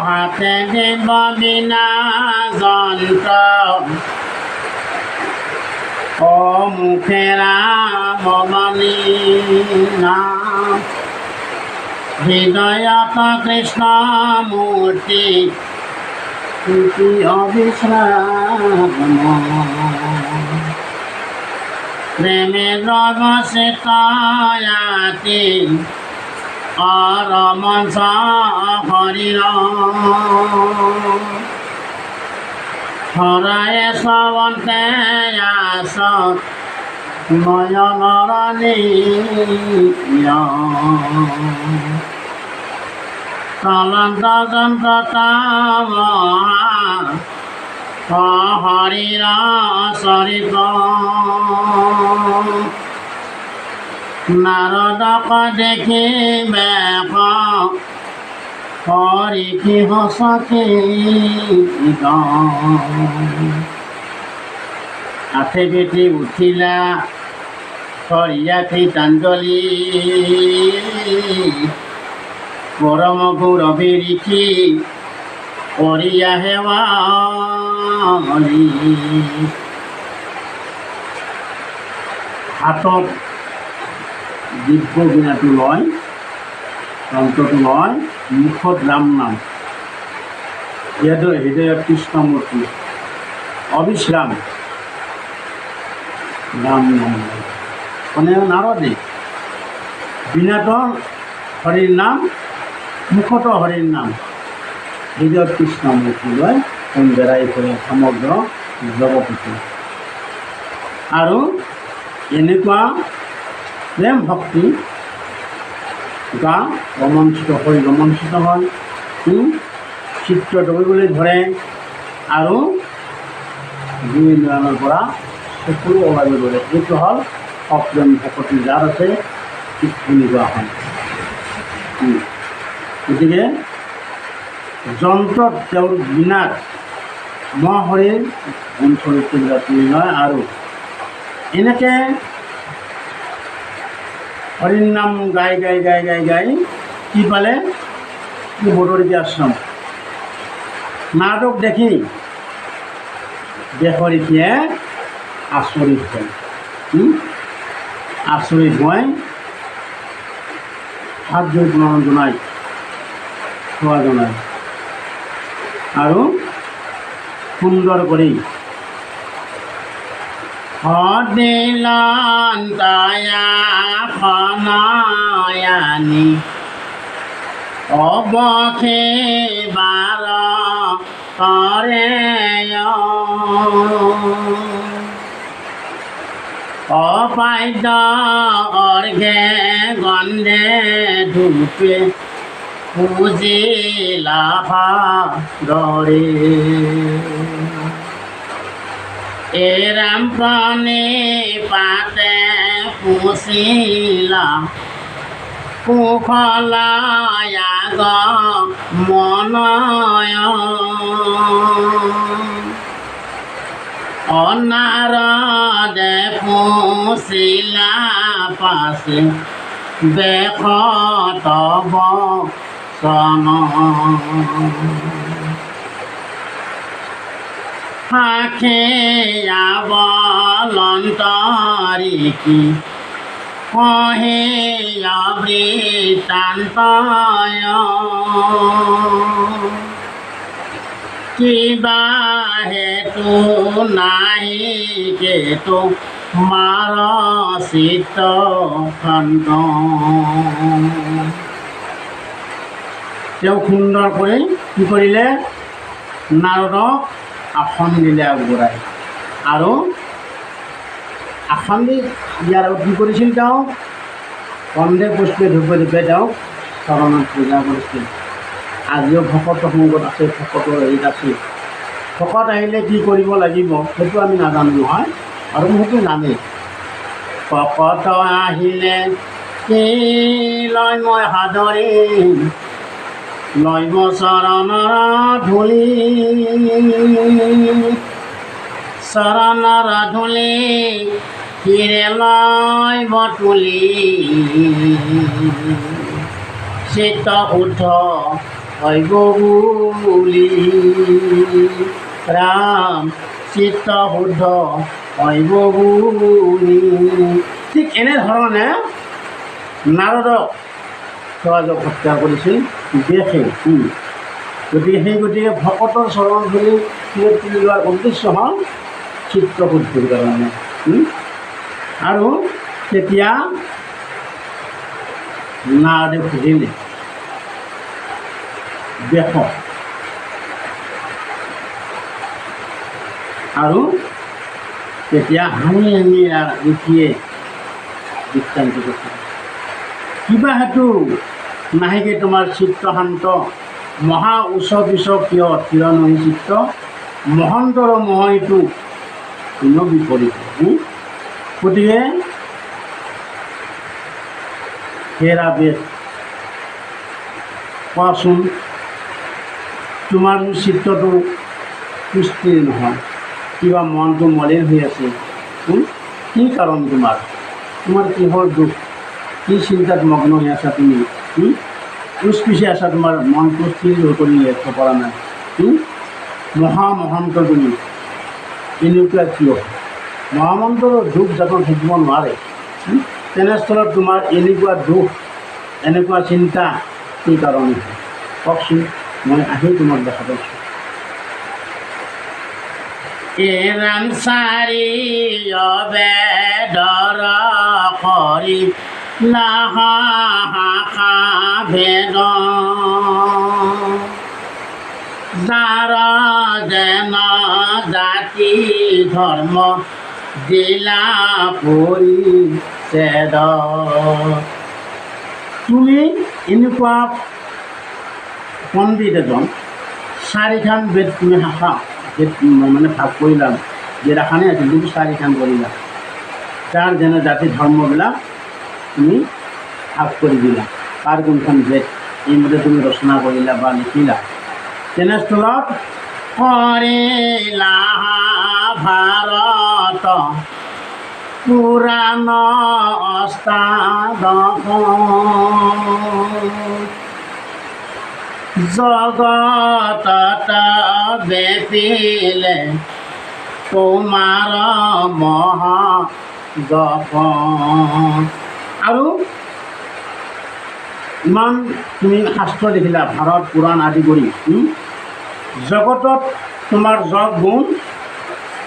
হাতে দিব বিনা যন্ত্ৰ মুখেৰা বলি নাম হৃদয়ত কৃষ্ণ মূৰ্তি অবিশ্ৰাম প্ৰেমে দ্ৰৱচিতয়াতি অৰমঞ্চ হৰিৰ হৰায়ে শ্ৰৱন্তে আস নয়নৰ নীৰ চলন্ত যন্ত্ৰতাম হৰিৰ চৰিত নাৰদক দেখি বেশ হৰিকি সঁচকি আঠে বেটি উঠিলা হৰিয়াঠি তাঞ্জলি পৰম গৌৰৱে ঋষি কৰিয়া সেৱা হাতত দিব্য বীণাটো লয় যন্ত্ৰটো লয় মুখত ৰাম নাম হৃদয়ত কৃষ্ণমূৰ্তি অবিশ্ৰাম ৰাম নাম মানে নাৰদে বীণাত হৰিৰ নাম মুখত হৰিৰ নাম হৃদয়ত কৃষ্ণমূৰ্তি লৈ বেৰাই ফুৰে সমগ্ৰ জগততে আৰু এনেকুৱা প্ৰেম ভক্তি গা ৰোমাঞ্চিত হয় চিত্ৰ দৌৰিবলৈ ধৰে আৰু দুই নয়নৰ পৰা চকুৰো ওলাব ধৰে এইটো হ'ল অপ্ৰেম ভকতি যাৰ আছে ঠিক তেনেকুৱা হয় গতিকে যন্ত্ৰত তেওঁৰ বিনাত মহৰিৰ গুণচৰিত্ৰবিলাক তুলি লয় আৰু এনেকৈ হৰিৰ নাম গাই কি পালে বদৰিকী আশ্ৰম নাৰদক দেখি দেশৰীতিয়ে আচৰিত হয় আচৰিত হয় হাত জোৰ প্ৰণাম জনাই সেৱা জনায় আৰু সুন্দৰ কৰি সদিলন্তয়া খনয়ানি অৱখে বাৰ কৰে অপাদ্য অৰ্ঘে গন্ধে ধূপে পূজিলা দৰে এৰাম প্ৰণে পাতে পুচিলা কুশলায়াগ মনয় অনাৰদে পুচিলা পাছে বেশতব চন সাখেয়াবলন্তৰিকী কহেয়া বৃত্তান্তয় কিবা হেতু নাহি কেতু মাৰ চিত্ত খণ্ড তেওঁ সুন্দৰ কৰি কি কৰিলে নাৰদক আসন দিলে আগবঢ়াই আৰু আসন দি দিয়াৰ আগত কি কৰিছিল তেওঁ কন্ধে পুষ্পে ধূপে তেওঁক চৰণত পূজা কৰিছিল আজিও ভকত সংগত আছে ভকতৰ হেৰিত আছে ভকত আহিলে কি কৰিব লাগিব সেইটো আমি নাজানো নহয় আৰু সেইটো জানে ভকত আহিলে কি লয় মই সাদৰিম লয়ব চৰণৰ ধূলি চৰণৰ ধূলি হিৰে লয়ব তুলি চিত্ত শুদ্ধ হইব বুলি ৰাম চিত্ত শুদ্ধ হইব বুলি। ঠিক এনেধৰণে নাৰদক সহযোগ হত্যা কৰিছিল দেশে। গতিকে গতিকে ভকতৰ চৰণ ধৰি তুলি লোৱাৰ উদ্দেশ্য হ'ল চিত্ত শুদ্ধিৰ কাৰণে। আৰু তেতিয়া নাৰদে সুধিলে দেশ আৰু তেতিয়া হাঁহি হাঁহি ঋষিয়ে দৃষ্টান্ত কৈছে, কিবা হেতু নাহিকে তোমাৰ চিত্ত শান্ত, মহা উচ্চ বিচ কিয় থিৰ নহি চিত্ত, মহন্তৰ মহইটো কোন বিপৰীত। গতিকে হেৰা বেশ কোৱাচোন, তোমাৰ চিত্ৰটো সুস্থিৰ নহয়, কিবা মনটো মলিন হৈ আছে, কি কাৰণ তোমাৰ কিহৰ দুখ, কি চিন্তাত মগ্ন হৈ আছা তুমি, উচপিচি আছা, তোমাৰ মনটো স্থিৰ কৰি ৰাখিব পৰা নাই, মহামহন্ত তুমি এনেকুৱা কিয়? মহামন্ত্ৰৰ দুখ যাতন থাকিব নোৱাৰে, তেনেস্থলত তোমাৰ এনেকুৱা দুখ এনেকুৱা চিন্তা কি কাৰণে? কওকচোন, মই আহি তোমাক দেখা পাইছোঁ। এৰাম চাৰি বেদৰ কৰি লাহা ভেদ, যাৰ যেন জাতি ধৰ্ম দিলা পৰিছেদ। তুমি এনেকুৱা পণ্ডিত এজন, চাৰিখান বেদ তুমি শাখা বেদ মানে ভাগ কৰিলা, বেদ এখানে আছিল কিন্তু চাৰিখান কৰিলা, তাৰ যেনে জাতি ধৰ্মবিলাক তুমি ভাগ কৰি দিলা, কাৰ কোনখন বেদ এইমতে তুমি ৰচনা কৰিলা বা লিখিলা। তেনেস্থলত কৰিলা ভাৰত পুৰাণ অষ্টাদশ, জগতত বেপিলে তোমাৰ মহাযশ। আৰু ইমান তুমি শাস্ত্ৰ দেখিলা, ভাৰত পুৰাণ আদি কৰি, জগতত তোমাৰ যগ গুণ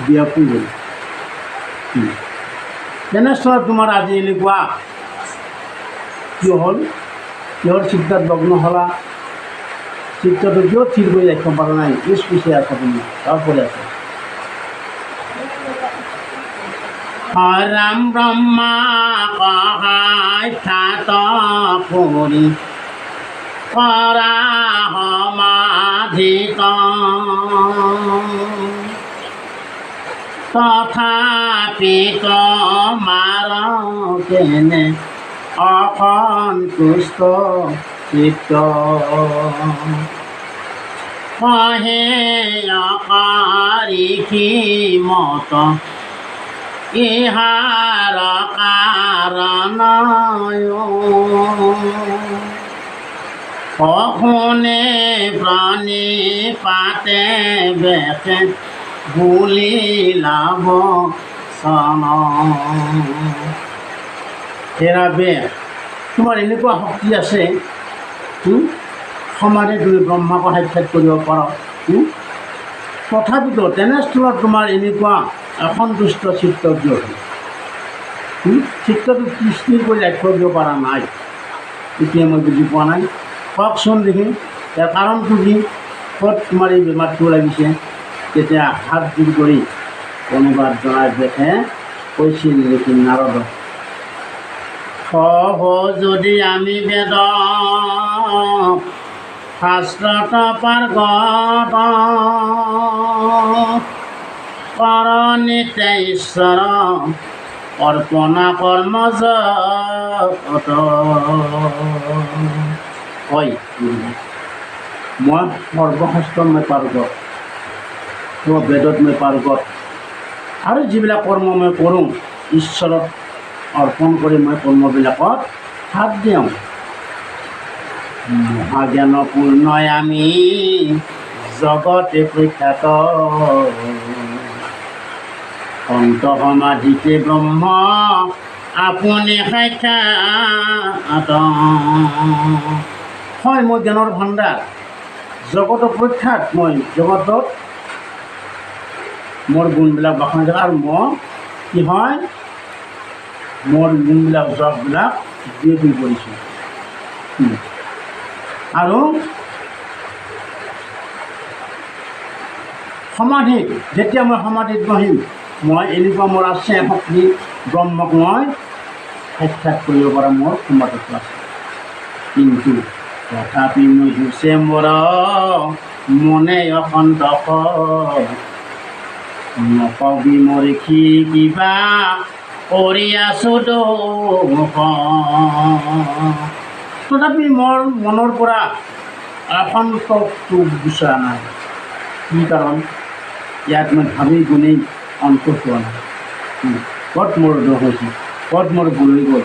বিয়পি গ'ল। তেনেস্থলত তোমাৰ আজি এনেকুৱা কিয় হ'ল? কিহৰ চিন্তাত মগ্ন হ'লা? চিত্ৰটো কিয় থিৰ কৰি ৰাখিব পৰা নাই? পিছে আছা তুমি, তাৰপৰি আছা। ৰাম ব্ৰহ্মা কহাই খ্যাত কৰি কৰা সমাধিক, তথাপি তোমাৰ কেনে অসন্তুষ্ট চিত্ত, কহে অকাৰিষি মত ইহাৰ কাৰণ, শুনে প্ৰাণী পাতে বেশে বুলি লাভ চন। হেৰা বেশ, তোমাৰ এনেকুৱা শক্তি আছে, সমানে তুমি ব্ৰহ্মাক সাক্ষাৎ কৰিব পাৰা, তথাপিতো তেনেস্থলত তোমাৰ এনেকুৱা অসন্তুষ্ট চিত্ত কিয়? চিত্তটো স্থিৰ কৰি ৰাখিব দিব পৰা নাই, এতিয়া মই বুজি পোৱা নাই। কওকচোন দেখি, ইয়াৰ কাৰণটো কি? ক'ত তোমাৰ এই বেমাৰটো লাগিছে? তেতিয়া হাত জোৰ কৰি অনুবাদ জনাই দেখে কৈছিল নেকি নাৰদক, সহ যদি আমি বেদ শাস্ত্ৰত পাৰ্গত, কৰণিতে ঈশ্বৰ অৰ্পণা কৰ্ম জগত। হয়, মই সৰ্বশাস্ত্ৰত মই পাৰ্গত, মই বেদত মই পাৰ্গত, আৰু যিবিলাক কৰ্ম মই কৰোঁ ঈশ্বৰত অৰ্পণ কৰি মই কৰ্মবিলাকত হাত দিওঁ। মহাজ্ঞানপূৰ্ণ আমি জগতে প্ৰখ্যাত অন্তঃসমাধিতে ব্ৰহ্ম আপুনি সাক্ষাৎ হয় মই জ্ঞানৰ ভাণ্ডাৰ জগতৰ প্ৰখ্যাত মই জগতত মোৰ গুণবিলাক বাসনা থাকে আৰু মই কি হয় মোৰ গুণবিলাক জববিলাক দিয়ে দি কৰিছোঁ আৰু সমাধিত যেতিয়া মই সমাধিত বহিম মই এনেকুৱা মোৰ আছে শক্তি ব্ৰহ্মক মই সাক্ষাৎ কৰিব পৰা মোৰ ক্ষমতাটো আছে কিন্তু তথাপি মই হৈছে মোৰ মনে অসন্তোষ নকবি মোৰ কি কিবা কৰি আছোঁ দুখ তথাপি মোৰ মনৰ পৰা অসন্তোষটো বিচৰা নাই কি কাৰণ ইয়াত মই ভাবি গুণি অন্ত পোৱা নাই ক'ত মোৰ দোষ হৈছে ক'ত মোৰ ভুল হৈ গ'ল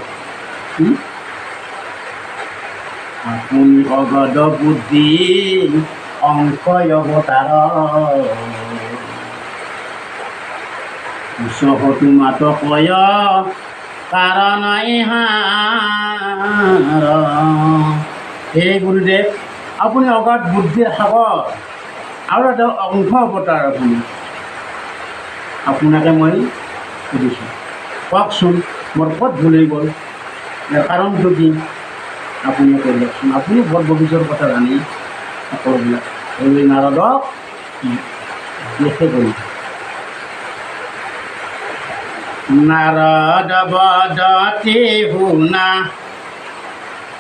আপুনি অগধ বুদ্ধি অংক অৱতাৰ ওচৰতো মাত কয় কাৰণ ইহাৰ হে গুৰুদেৱ আপুনি অগাধ বুদ্ধিৰ সাগৰ আৰু এটা অংশ অৱতাৰ আপোনাকে মই সুধিছোঁ কওকচোন মোৰ ক'ত ভুল হৈ গ'ল ইয়াৰ কাৰণটো কি আপুনি কৈ দিয়কচোন আপুনি বৰ ভৱিষ্যতৰ কথা জানি সকলোবিলাক এই নাৰদক দেখে কৰি নাৰদ বদতি শুনা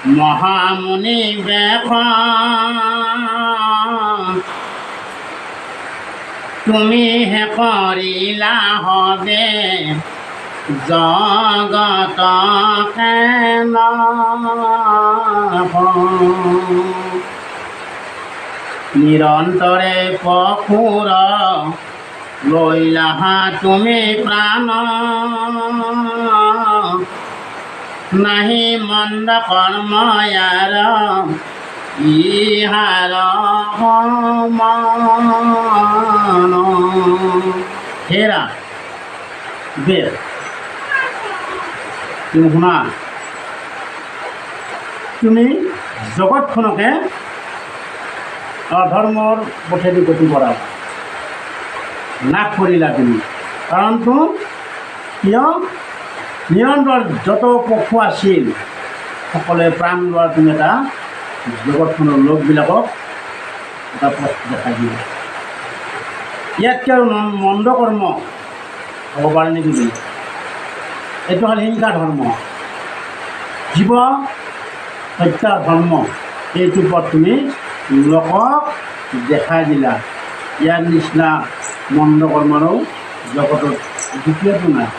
মহামুনি বেশ তুমি হে কৰিলা হবে জগত নিৰন্তৰে পশুৰ লৈলা তুমি প্ৰাণ নাহি মন্দ কৰ্ম ইয়াৰ ইহাৰ সমান হেৰা বেদ তুমি শুনা তুমি জগতখনকে অধৰ্মৰ পথেদি গতি কৰা নাশ কৰিলা তুমি কাৰণটো কিয় নিৰন্তৰ যত পশু আছিল সকলোৱে প্ৰাণ লোৱাৰ তুমি এটা জগতখনৰ লোকবিলাকক এটা পথ দেখাই দিলা ইয়াতকৈ আৰু মন্দ কৰ্ম হ'ব পাৰে নেকি বুলি এইটো হ'ল হিংসা ধৰ্ম জীৱ হত্যা ধৰ্ম এইটো পথ তুমি লোকক দেখাই দিলা ইয়াৰ নিচিনা মন্দ কৰ্মৰো জগতত দ্বিতীয়টো নাই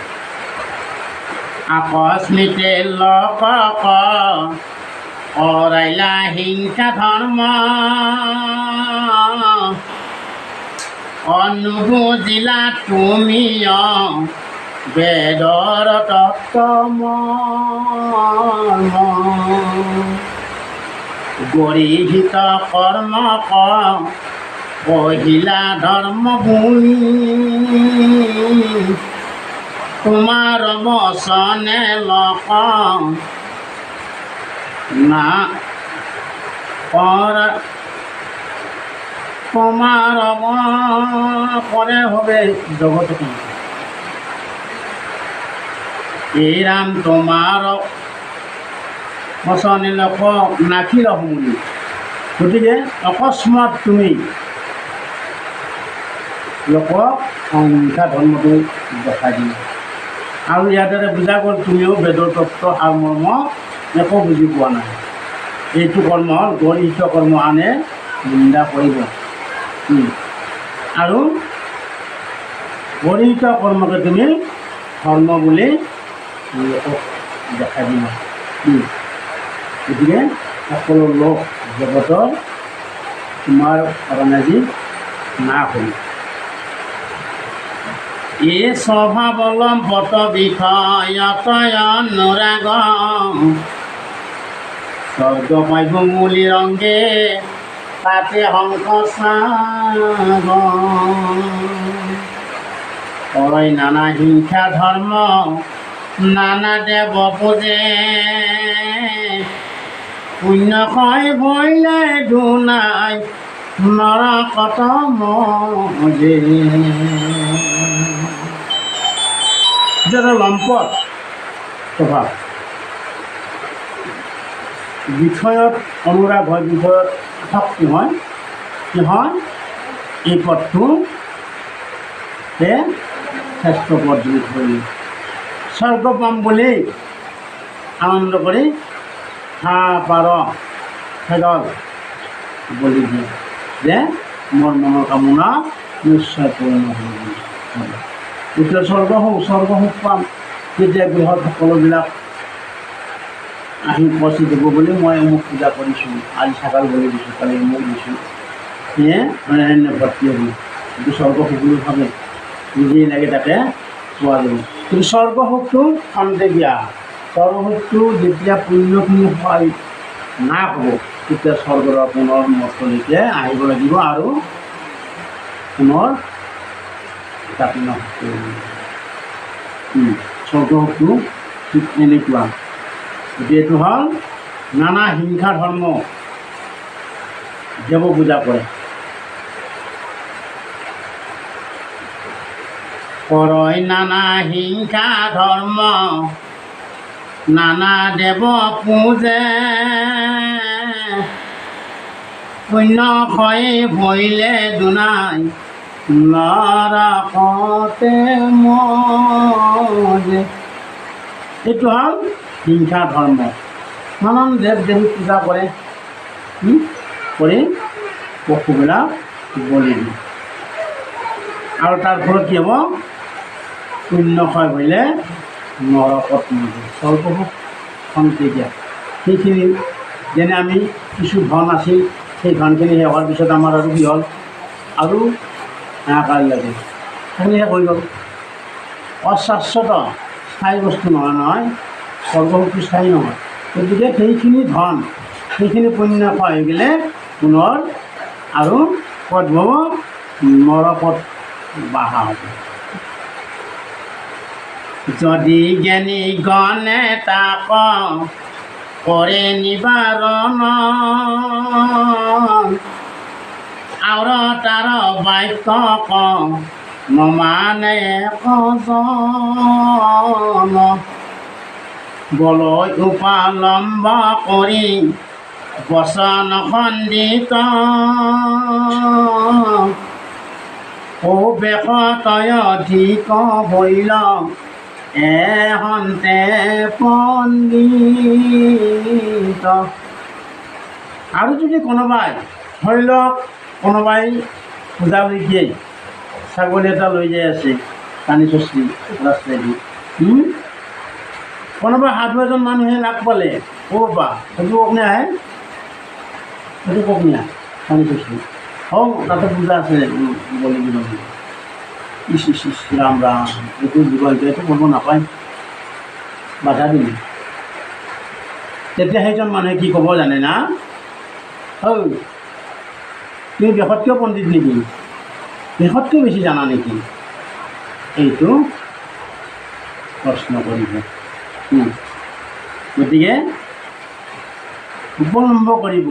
আকস্মিতে লোকক কৰাইলা হিংসা ধৰ্ম অনুবুজিলা তুমি বেদৰ তত্ত্ব গৰিহিত কৰ্ম কহিলা ধৰ্ম ভূমি তোমাৰ বচনে লোক না তোমাৰ পৰে হবে জগৎ এই ৰাম তোমাৰ বচনে লোক নাকি ৰহমুনি গতিকে অকস্মাত তুমি লোকক সংখ্যা ধৰ্মটো দেখাই দিলা আৰু ইয়াতে বুজা গ'ল তুমিও বেদৰ তত্ত্ব আৰু মৰ্ম একো বুজি পোৱা নাই এইটো কৰ্ম হ'ল গৰিষ্ঠ কৰ্ম আনে নিন্দা কৰিব আৰু গৰিষ্ঠ কৰ্মকে তুমি ধৰ্ম বুলি লোকক দেখাই দিলা গতিকে সকলো লোক জগতৰ তোমাৰ কাৰণে আজি নাশ হ'ল এ স্বভাৱলম্বত বিষয়ত অনুৰাগ স্বৰ্গ পাইব মূলি ৰঙ্গে তাতে হংস সাগৰ নানা হিংসা ধৰ্ম নানা দেৱ পূজে পুণ্য ক্ষয় ভৰিলে দুনাই নৰকত মজে লম্পট স্বভাৱ বিষয়ত অনুৰাগ হয় বিষয়ত আসক্তি হয় কি হয় এই পথটো শ্ৰেষ্ঠ পথ বুলি ধৰি স্বৰ্গ পাম বুলি আনন্দ কৰি হাঁহ পাৰ খেদক বলি দিয়ে যে মোৰ মনৰ কামনা নিশ্চয় পূৰ্ণ হ'ব এতিয়া স্বৰ্গ সুখ পাম তেতিয়া গৃহত সকলোবিলাক আহি উপস্থিত হ'ব বুলি মই মোক পূজা কৰিছোঁ আজি ছাগাল বলি দিছোঁ কালি মোক দিছোঁ সেয়ে অন্যান্য ভৰ্তি হ'ব কিন্তু স্বৰ্গ সুখ বুলি ভাবে নিজেই লাগে তাকে পোৱা যাব কিন্তু স্বৰ্গ সুখটো খন্তেকীয়া স্বৰ্গ সুখটো যেতিয়া পুণ্যখিনি হয় না হ'ব তেতিয়া স্বৰ্গৰ পুনৰ মতলৈকে আহিব লাগিব আৰু পুনৰ তাতে স্বৰ্গ সুখটো ঠিক এনেকুৱা গতিকে এইটো হ'ল নানা হিংসা ধৰ্ম দেৱ পূজা কৰে কৰয় নানা হিংসা ধৰ্ম নানা দেৱ পূজে পুণ্য ক্ষয় ভৰিলে দুনাই নৰকতে মজে এইটো হ'ল হিংসা ধৰ্ম নানান দেৱ দেৱী পূজা কৰে কৰি পশুবিলাক বলি দিয়ে আৰু তাৰ ফলত কি হ'ব পুণ্য ক্ষয় হ'লে নৰকত মজে স্বৰ্গসুখ খন্তেকীয়া সেইখিনি যেনে আমি কিছু ধন আছিল সেই ধনখিনি শেষ হোৱাৰ পিছত আমাৰ আৰু কি হ'ল আৰু হাহাকাৰ লাগে সেইখিনি শেষ হৈ গ'ল অশাশ্বত স্থায়ী বস্তু নহয় স্বৰ্গসুখটো স্থায়ী নহয় গতিকে সেইখিনি ধন সেইখিনি পুণ্য ক্ষয় হৈ গ'লে পুনৰ আৰু ক'ত হ'ব নৰকত বাহা হ'ব যদি জ্ঞানী গণে তাক কৰে নিবাৰণ আৰু তাৰ বাক্য নমানে কজন বলয় উপালম্ব কৰি বচন খণ্ডিত বেশতয় অধিক হৈল এহন্তে পণ্ডিত আৰু যদি কোনোবাই ধৰি লওক কোনোবাই পূজা বুলি দিয়ে ছাগলী এটা লৈ যাই আছে পানী চচি ৰাস্তাইদি কোনোবা সাধু এজন মানুহে লাগ পালে ক'ৰপৰা সেইটো ককনে আহে সেইটো ককনে পানী চচি হওক তাতে পূজা আছে বলি দিব ইচ ইচ ইচ ৰাম ৰাম এইটো দিব এইটো কৰিব নাপায় বাধা দিলে তেতিয়া সেইজন মানুহে কি ক'ব জানে না ঐ তুমি দেশতকৈ পণ্ডিত নেকি দেশতকৈ বেছি জানা নেকি এইটো প্ৰশ্ন কৰিব গতিকে উপলম্ব কৰিব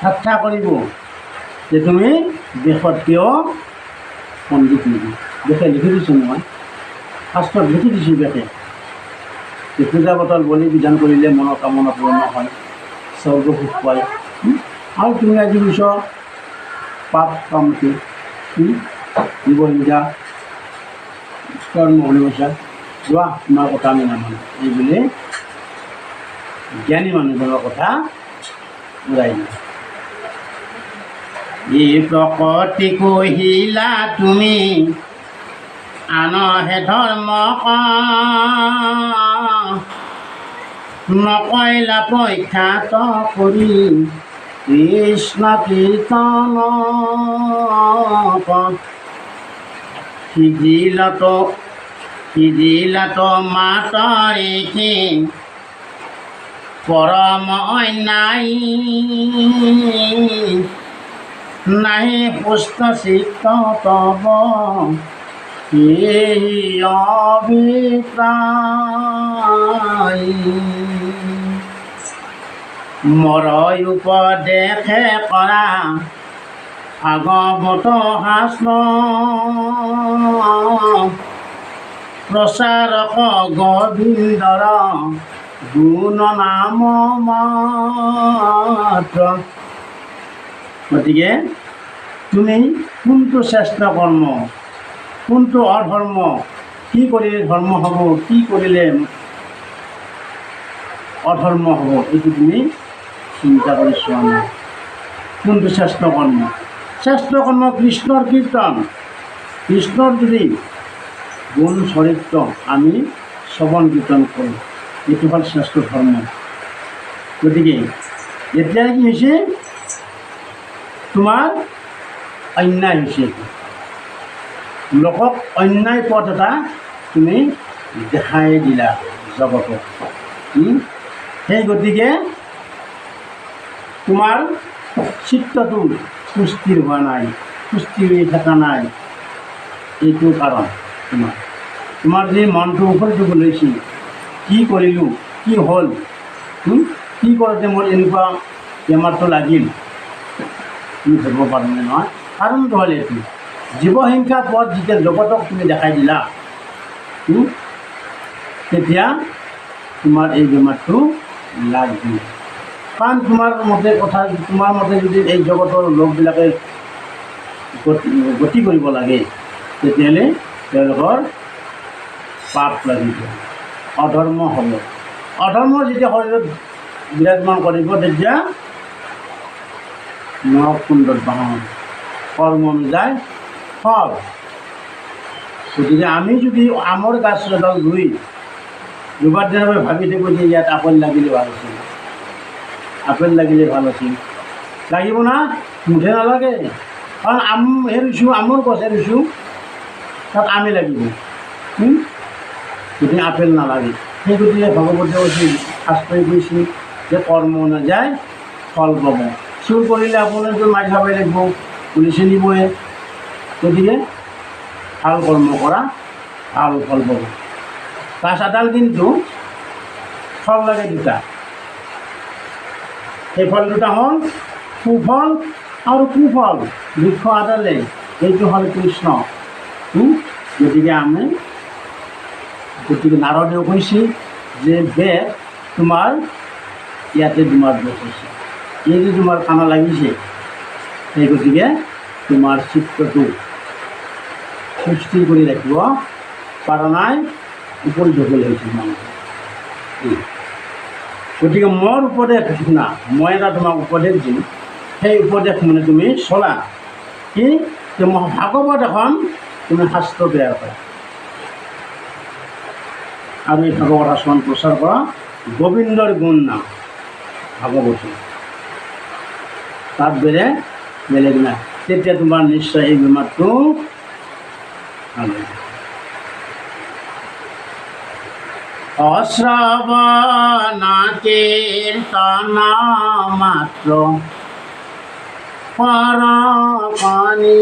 ঠাট্টা কৰিব যে তুমি দেশতকৈও পণ্ডিত নেকি দেখে লিখি দিছোঁ মই শাস্ত্ৰত লিখি দিছোঁ দেখে যে পূজা বতল বলি বিধান কৰিলে মনৰ কামনা পূৰ্ণ হয় স্বৰ্গ সুখ পায় আৰু তুমি আজি বুজিছ পাপ কামটো জীৱ হিংসা কৰ্ম বুলি কৈছা যোৱা তোমাৰ কথা আমি নামানো এই বুলি জ্ঞানী মানুহজনৰ কথা উৰাই দিয়ে এই প্ৰকৃতি কহিলা তুমি আনহে ধৰ্ম নকৰিলা প্ৰখ্যাত কৰি কৃষ্ণ কীৰ্তন সিজিলত মাতৰিকি পৰম অন্যায় নাহি পুষ্ট চিত্ত তব এই অভিপ্ৰায় মৰৈ উপদেশে কৰা ভাগৱত শাস্ত্ৰ প্ৰচাৰক গোবিন্দৰ গুণ নাম মাত্ৰ। গতিকে তুমি কোনটো শ্ৰেষ্ঠ কৰ্ম, কোনটো অধৰ্ম, কি কৰিলে ধৰ্ম হ'ব, কি কৰিলে অধৰ্ম হ'ব, এইটো তুমি চিন্তা কৰি চোৱা নাই। কোনটো শ্ৰেষ্ঠ কৰ্ম? শ্ৰেষ্ঠ কৰ্ম কৃষ্ণৰ কীৰ্তন। কৃষ্ণৰ যদি গুণ চৰিত্ৰ আমি শ্ৰৱণ কীৰ্তন কৰোঁ, এইটো হ'ল শ্ৰেষ্ঠ ধৰ্ম। গতিকে এতিয়া কি হৈছে, তোমাৰ অন্যায় হৈছে, লোকক অন্যায় পথ এটা তুমি দেখাই দিলা জগতক। সেই গতিকে তোমাৰ চিত্তটো সুস্থিৰ হোৱা নাই, সুস্থিৰ হৈ থকা নাই। এইটো কাৰণ তোমাৰ যি মনটো উফৰি লৈছিল, কি কৰিলোঁ, কি হ'ল, কি কৰোঁতে মোৰ এনেকুৱা বেমাৰটো লাগিল, তুমি ধৰিব পাৰোঁনে নহয়? কাৰণটো হ'ল এইটো, জীৱহিংসা পথ যেতিয়া জগতক তুমি দেখাই দিলা, তেতিয়া তোমাৰ এই বেমাৰটো লাগিল। কাৰণ তোমাৰ মতে যদি এই জগতৰ লোকবিলাকে গতি কৰিব লাগে, তেতিয়াহ'লে তেওঁলোকৰ পাপ লাগিব, অধৰ্ম হ'ব। অধৰ্ম যেতিয়া শৰীৰত বিৰাজমান কৰিব, তেতিয়া নৰকুণ্ডত বাহন, কৰ্ম অনুযায়ী ফল। গতিকে আমি যদি আমৰ গাছ এডাল ৰুই দুবাৰ দিনৰ ভাবি থাকোঁ যে ইয়াত আপেল লাগিলে ভাল আছিল, আপেল লাগিলে ভাল আছিল, লাগিব না? মুঠে নালাগে। কাৰণ আম ৰুইছোঁ, আমৰ গছে ৰুইছোঁ, তাত আমে লাগিব, গতিকে আপেল নালাগে। সেই গতিকে ভগৱতে কৈছিল, শাস্ত্ৰই কৈছিল যে কৰ্ম অনুযায়ী ফল পাব। চুৰ কৰিলে আপোনাৰতো মাৰ খাবই লাগিব, পুলিচে নিবই। গতিকে ভাল কৰ্ম কৰা, ভাল ফল পাব। গাছ এডাল কিন্তু ফল লাগে দুটা, সেই ফল দুটা হ'ল সুফল আৰু কুফল। বৃক্ষ এডালে, এইটো হ'ল কৃষ্ণ। গতিকে নাৰদেও কৈছে যে বেদ তোমাৰ ইয়াতে তোমাৰ দোষ হৈছে, এই যে তোমাৰ কাণা লাগিছে, সেই গতিকে তোমাৰ চিত্ৰটো সুস্থিৰ কৰি ৰাখিব পৰা নাই, উপৰি ঢকিল হৈছে মানুহ। গতিকে মোৰ উপদেশ শুনা, মই এটা তোমাক উপদেশ দিম, সেই উপদেশ মানে তুমি চলা। কি যে ভাগৱত এখন তুমি শাস্ত্ৰ তৈয়াৰ কৰা আৰু এই ভাগৱত আচৰণ প্ৰচাৰ কৰা। গোবিন্দৰ গুণ নাম ভাগৱত, তাত বেলেগ নাই। তেতিয়া তোমাৰ নিশ্চয় এই বেমাৰটো ভাল হ'ব। অশ্ৰৱণা কীৰ্তন মাত্ৰ পৰপানী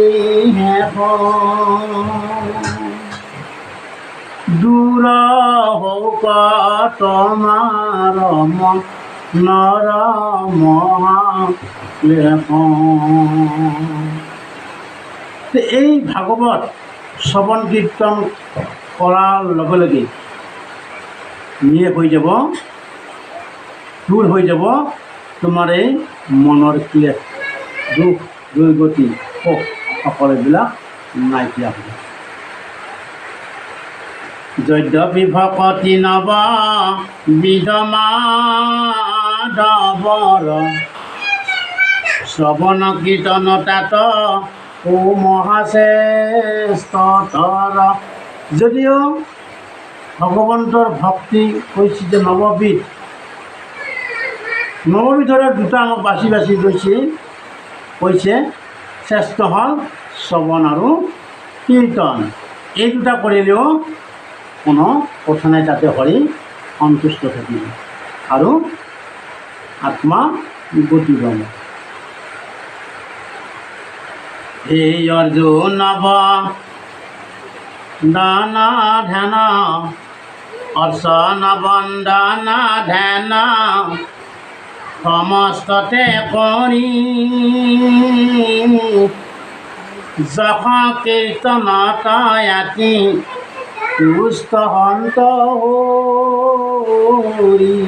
হে দূৰ হৌক তোমাৰ নৰ মহাক্লেশ। এই ভাগৱত শ্ৰৱণ কীৰ্তন কৰাৰ লগে লগে নিয়ে হৈ যাব, দূৰ হৈ যাব তোমাৰ এই মনৰ ক্লেশ, দুখ, দুৰ্গতি, শোক সকলোবিলাক নাইকিয়া হ'ব। যদ্যপি ভকতি নৱ বিদমাদৱৰ শ্ৰৱণ কীৰ্তন তাত ও মহাশ্ৰেষ্ঠতৰ। যদিও ভগৱন্তৰ ভক্তি কৈছে যে নৱবিধৰে দুটা আমাক বাছি গৈছে, কৈছে শ্ৰেষ্ঠ হ'ল শ্ৰৱণ আৰু কীৰ্তন। এই দুটা কৰিলেও কোনো কথা নাই, তাতে হৰি সন্তুষ্ট থাকিব আৰু আত্মা গতি পাব। এই অৰ্জুন নব দানা ধ্যান অৰ্চন বন্দন ধ্যান সমস্ততে কৰি যশ কীৰ্তনত আতি তুষ্ট হন্ত হৰি।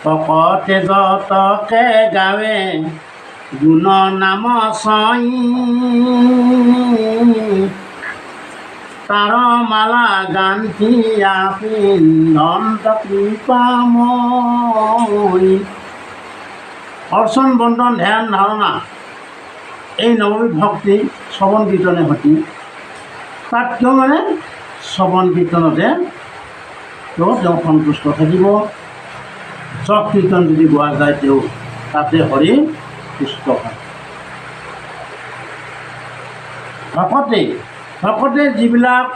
ভকতে যতকে গাৱে গুণ নাম চই তাৰ মালা গান্ধি পিন্ধন্ত কৃপাময়ী। অৰ্চন বন্দন ধ্যান ধাৰণা এই নৱবিধ ভক্তি শ্ৰৱণ কীৰ্তনে সতি। তাত কিয় মানে শ্ৰৱণ কীৰ্তনতে তেওঁ সন্তুষ্ট থাকিব। যশ কীৰ্তন যদি গোৱা যায় তেওঁ তাতে হৰি তুষ্ট হয়। ভকতে যিবিলাক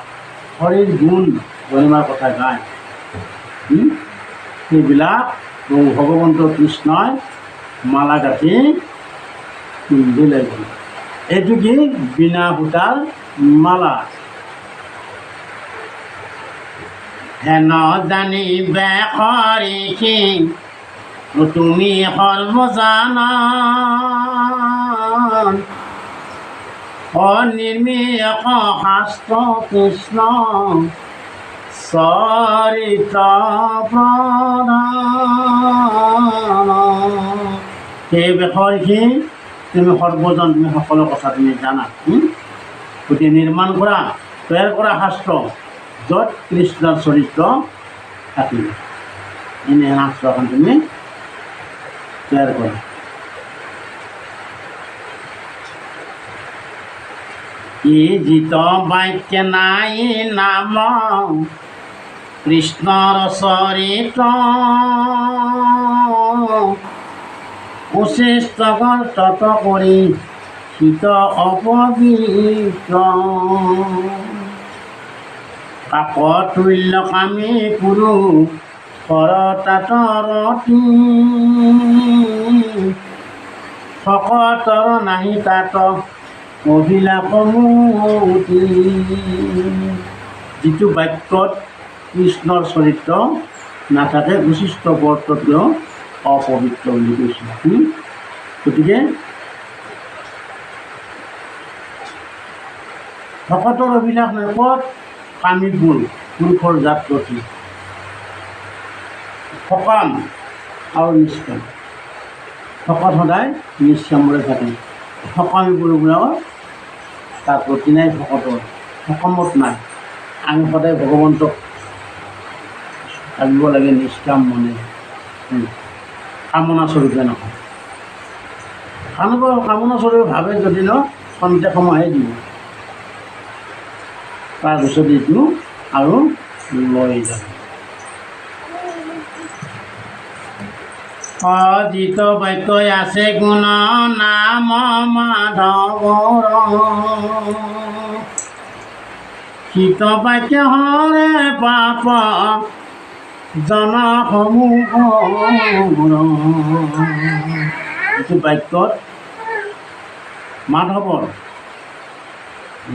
হৰিৰ গুণ গৰিমাৰ কথা গায় সেইবিলাক ভগৱন্ত কৃষ্ণই মালা গাঁঠি পিন্ধি লাগিব। এইটো কি বিনা সূতাৰ মালা। হেন জানিবে হৰিষি তুমি সৰ্বজানা অনিৰ্মিষ শাস্ত্ৰ কৃষ্ণ চৰিত্ৰ প্ৰধান। সেই হৰিষি তুমি সৰ্বজন, তুমি সকলো কথা তুমি জানা। গতিকে নিৰ্মাণ কৰা তৈয়াৰ কৰা শাস্ত্ৰ য'ত কৃষ্ণৰ চৰিত্ৰ থাকিব এনে শাস্ত্ৰখন তুমি তৈয়াৰ কৰা। ই জিত বাক্য নাই নাম কৃষ্ণৰ চৰিত্ৰ উচিষ্ট তত কৰি শীত অপবিত্ৰ। কাকতুল্য কামী পুৰু কৰতাতৰতি ভকতৰ নাহি তাত অভিলাষমূৰ্তি। যিটো বাক্যত কৃষ্ণৰ চৰিত্ৰ নাথাকে বিশিষ্ট বৰ্তটো অপবিত্ৰ বুলি কৈছে। গতিকে ভকতৰ অভিলাষ নাই। ক'ত কামী পুৰুষৰ জাত প্ৰতি সকাম আৰু নিষ্কাম। ভকত সদায় নিষ্কামৰে থাকে। সকামী পুৰুষবিলাকৰ তাৰ প্ৰতি নাই, ভকতৰ সকামত নাই। আমি সদায় ভগৱন্তক ভাবিব লাগে নিষ্কাম মনে, কামনা স্বৰূপে নহয়। কামনা স্বৰূপে ভাবে যদি ন খন্তেক সময়হে দিব, তাৰপিছত এইটো আৰু লৈ যাব। অজিত বাক্য আছে গুণ নাম মাধৱৰ শীত বাক্য হৰে পাপ জনসমূহ। যিটো বাক্যত মাধৱৰ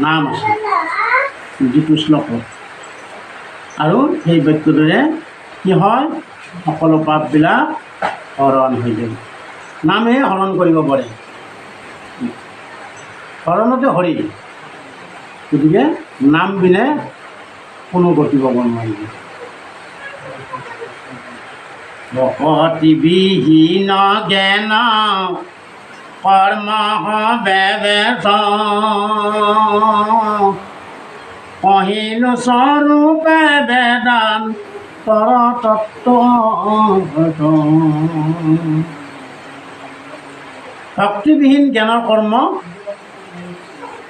নাম আছে যিটো শ্লোকত, আৰু সেই বাক্যটোৰে কি হয় সকলো পাপবিলাক হৰণ হৈ যাব। নামেহে হৰণ কৰিব পাৰে, হৰণতে হৰি। গতিকে নাম বিনে কোনো গতি পাব নোৱাৰিব। ভকতি বিহীন জ্ঞান কৰ্ম বেবেশ কহিলো স্বৰূপে বেদান তৰ তত্ত্ব। ভক্তিবিহীন জ্ঞানৰ কৰ্ম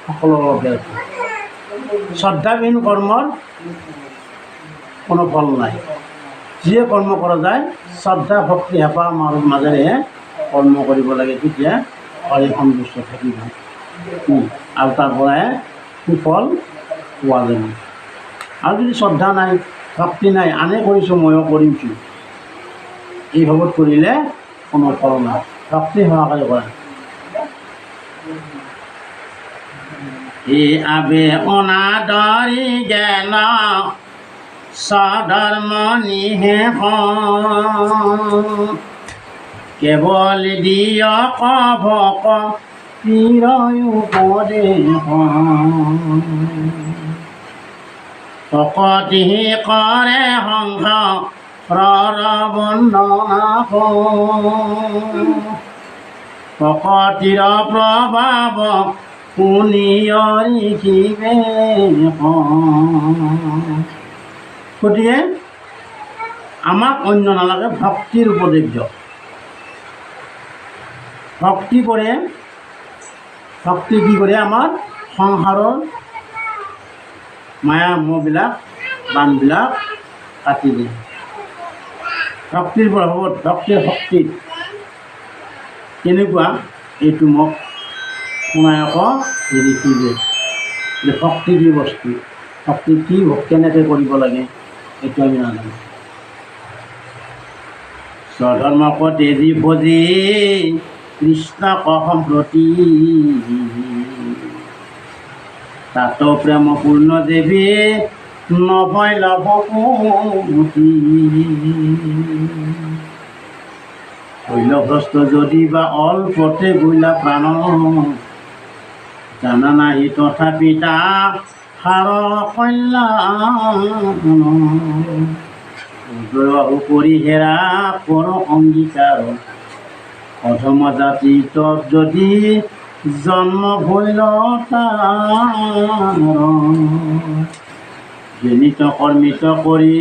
সকলো ব্যৰ্থ। শ্ৰদ্ধাবিহীন কৰ্মৰ কোনো ফল নাই। যিয়ে কৰ্ম কৰা যায় শ্ৰদ্ধা ভক্তি হেঁপাহ মাজেৰেহে কৰ্ম কৰিব লাগে, তেতিয়া হৰি সন্তুষ্ট থাকিব আৰু তাৰ পৰাই সুফল পোৱা যাব। আৰু যদি শ্ৰদ্ধা নাই ভক্তি নাই, আনে কৰিছোঁ ময়ো কৰিছোঁ, এই ভাৱত কৰিলে কোনো ফল নাই ভক্তি সহকাৰে কৰা এই আবে অনাদৰি জ্ঞান সধৰ্ম নিহে কেৱল দিয় ভক ভকতি কৰে সংঘ বন্দনা ভকতিৰ প্ৰভাৱ শুনিয়ৰি শিৱে গতিকে আমাক অন্য নালাগে ভক্তিৰ উপদেশ দিয়ক ভক্তি কৰে ভক্তি কি কৰে আমাৰ সংসাৰৰ মায়া মোহবিলাক বানবিলাক কাটি দিয়ে ভক্তিৰ প্ৰভাৱত ভক্তিৰ শক্তিত কেনেকুৱা এইটো মোক শুনাই আকৌ হেৰি কি যে ভক্তি কি বস্তু ভক্তি কি কেনেকৈ কৰিব লাগে এইটো আমি নাজানো স্বধৰ্মক তেজি ভজি কৃষ্ণক সম্প্ৰতি তাত প্ৰেম পূৰ্ণ দেৱী নভয় লাভমতি শৈলভ্ৰষ্ট যদি বা অল্পতে গইলা প্ৰাণ জানা নাই তথাপি তাক সাৰ কল্যাণ কৰি হেৰা কৰ অংগীকাৰ অধম জাতি তত যদি জন্ম ভৈল জনিত কৰ্মিত কৰি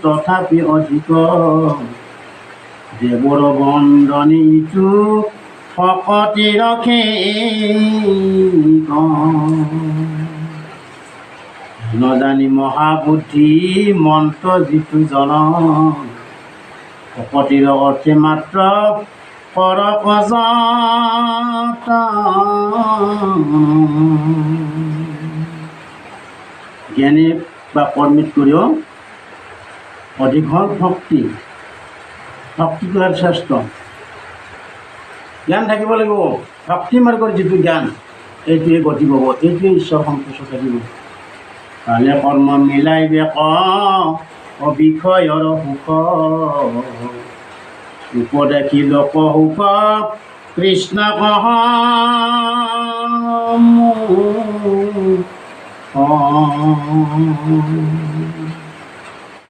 তথাপি অধিক দেৱৰ বন্দনীটো ভকতি ৰখে নজানি মহাবুদ্ধি মন্ত্ৰ যিটো জন ভকতিৰ অৰ্থে মাত্ৰ জ্ঞানী বা কৰ্মীত কৰিও অধিক হ'ল ভক্তি ভক্তিটো আৰু শ্ৰেষ্ঠ জ্ঞান থাকিব লাগিব ভক্তি মাৰ্গৰ যিটো জ্ঞান এইটোৱে গতি পাব এইটোৱে ঈশ্বৰ সন্তুষ্ট থাকিব কালে কৰ্ম মিলাইবে অবিষয়ৰ সুখ উপদেশী লোক সুখ কৃষ্ণ কহ